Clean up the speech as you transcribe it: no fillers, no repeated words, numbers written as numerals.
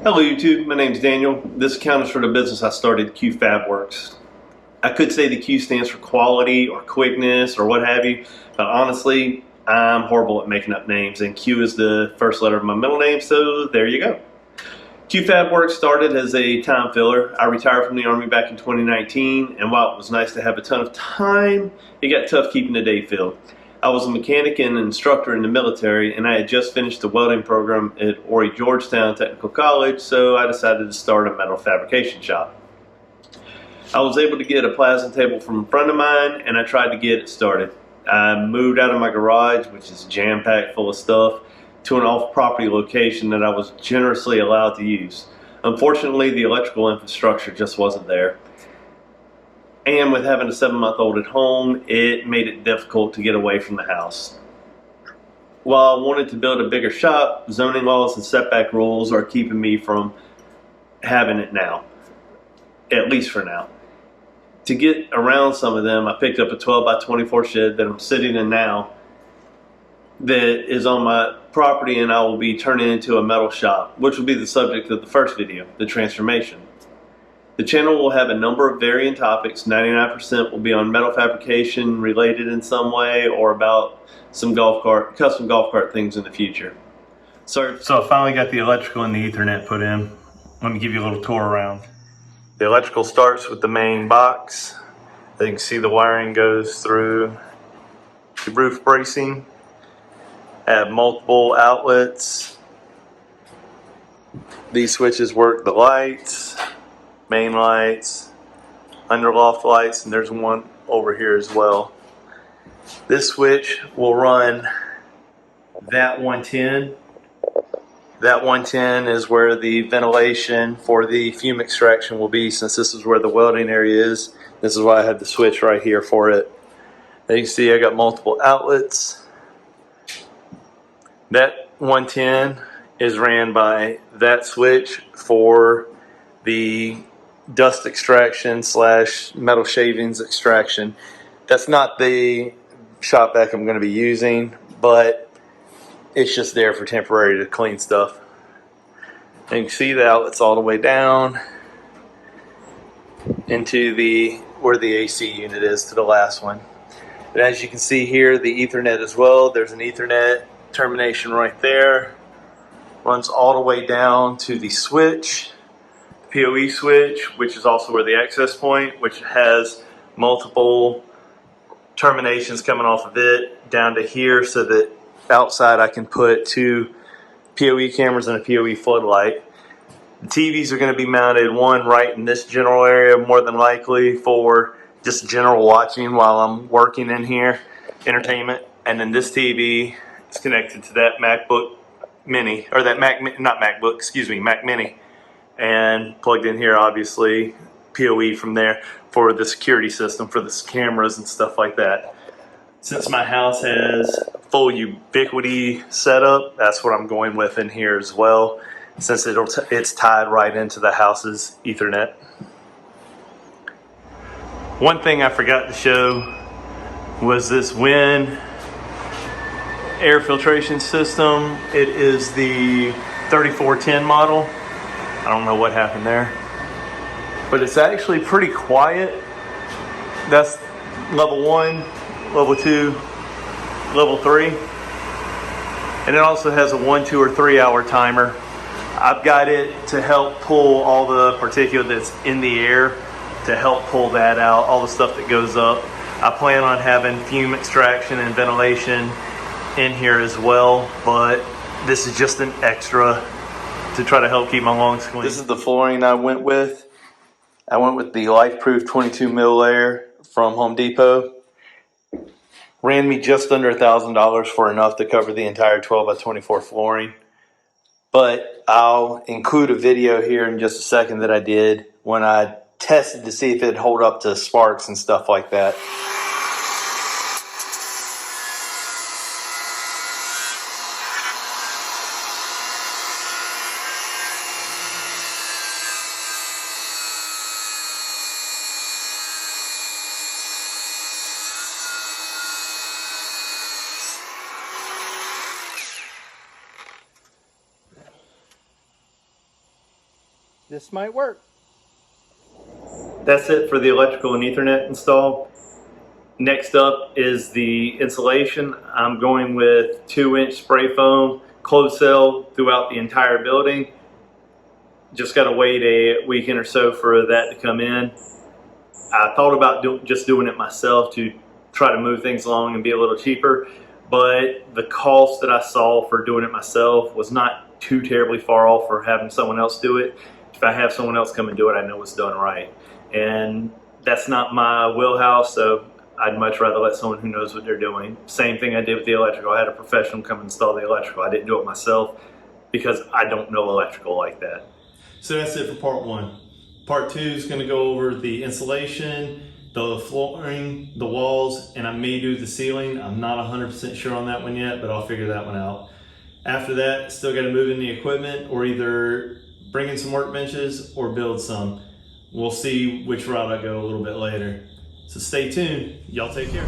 Hello YouTube, my name is Daniel. This account is for the business I started, Fab Works. I could say the Q stands for quality or quickness or what have you, but honestly, I'm horrible at making up names, and Q is the first letter of my middle name, so there you go. Fab Works started as a time filler. I retired from the Army back in 2019, and while it was nice to have a ton of time, it got tough keeping the day filled. I was a mechanic and an instructor in the military, and I had just finished the welding program at Horry Georgetown Technical College, so I decided to start a metal fabrication shop. I was able to get a plasma table from a friend of mine, and I tried to get it started. I moved out of my garage, which is jam-packed full of stuff, to an off-property location that I was generously allowed to use. Unfortunately, the electrical infrastructure just wasn't there. And with having a 7-month-old at home, it made it difficult to get away from the house. While I wanted to build a bigger shop, zoning laws and setback rules are keeping me from having it now, at least for now. To get around some of them, I picked up a 12 by 24 shed that I'm sitting in now that is on my property, and I will be turning into a metal shop, which will be the subject of the first video, the transformation. The channel will have a number of varying topics. 99% will be on metal fabrication related in some way, or about some custom golf cart things in the future. So I finally got the electrical and the Ethernet put in. Let me give you a little tour around. The electrical starts with the main box. As you can see, the wiring goes through the roof bracing. I have multiple outlets. These switches work the lights, main lights, underloft lights, and there's one over here as well. This switch will run that 110. That 110 is where the ventilation for the fume extraction will be, since this is where the welding area is. This is why I have the switch right here for it. As you can see, I got multiple outlets. That 110 is ran by that switch for the dust extraction / metal shavings extraction. That's not the shop vac I'm going to be using, but it's just there for temporary to clean stuff. And you can see the outlets all the way down into where the AC unit is to the last one. But as you can see here, the Ethernet as well. There's an Ethernet termination right there. Runs all the way down to the switch, PoE switch, which is also where the access point, which has multiple terminations coming off of it down to here, so that outside I can put 2 PoE cameras and a PoE floodlight. The TVs are going to be mounted, one right in this general area, more than likely for just general watching while I'm working in here, entertainment. And then this TV is connected to that MacBook Mini, or that Mac Mini, and plugged in here, obviously, PoE from there for the security system, for the cameras and stuff like that. Since my house has full ubiquity setup, that's what I'm going with in here as well, since it's tied right into the house's Ethernet. One thing I forgot to show was this wind air filtration system. It is the 3410 model. I don't know what happened there, but it's actually pretty quiet. That's level 1, level 2, level 3. And it also has a 1, 2, or 3 hour timer. I've got it to help pull all the particulate that's in the air, to help pull that out, all the stuff that goes up. I plan on having fume extraction and ventilation in here as well, but this is just an extra to try to help keep my lungs clean. This is the flooring I went with. I went with the LifeProof 22 mil layer from Home Depot. Ran me just under $1,000 for enough to cover the entire 12 by 24 flooring. But I'll include a video here in just a second that I did when I tested to see if it'd hold up to sparks and stuff like that. this might work. That's it for the electrical and Ethernet install. Next up is the insulation. I'm going with 2-inch spray foam closed cell throughout the entire building. Just got to wait a weekend or so for that to come in. I thought about just doing it myself to try to move things along and be a little cheaper, but the cost that I saw for doing it myself was not too terribly far off for having someone else do it. If I have someone else come and do it, I know it's done right. And that's not my wheelhouse, so I'd much rather let someone who knows what they're doing. Same thing I did with the electrical. I had a professional come install the electrical. I didn't do it myself because I don't know electrical like that. So that's it for part one. Part two is going to go over the insulation, the flooring, the walls, and I may do the ceiling. I'm not 100% sure on that one yet, but I'll figure that one out. After that, still got to move in the equipment or either bring in some workbenches or build some. We'll see which route I go a little bit later. So stay tuned. Y'all take care.